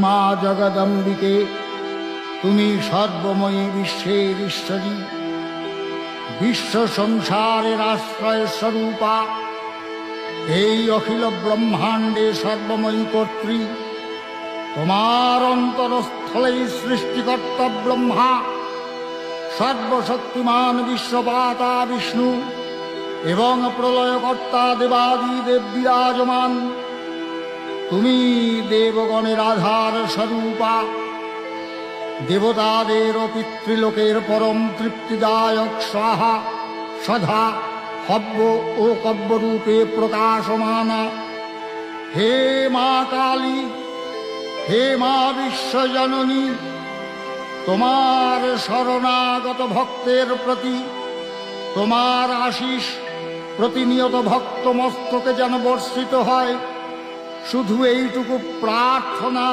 মা জগদম্বিকে, তুমি সর্বময়ী বিশ্বের ঈশ্বরী, বিশ্ব সংসারের আশ্রয় স্বরূপা, এই অখিল ব্রহ্মাণ্ডে সর্বময়ী কর্ত্রী। তোমার অন্তরস্থলেই সৃষ্টিকর্তা ব্রহ্মা, সর্বশক্তিমান বিশ্বপাতা বিষ্ণু এবং প্রলয়কর্তা দেবাদিদেব বিরাজমান। তুমি দেবগণের আধার স্বরূপা, দেবতাদের ও পিতৃলোকের পরম তৃপ্তিদায়ক স্বাহা সধা হব্য ও কব্যরূপে প্রকাশমানা। হে মা কালী, হে মা বিশ্বজননী, তোমার শরণাগত ভক্তের প্রতি তোমার আশিস প্রতিনিয়ত ভক্ত মস্তকে যেন বর্ষিত হয়, শুধু এইটুকু প্রার্থনা।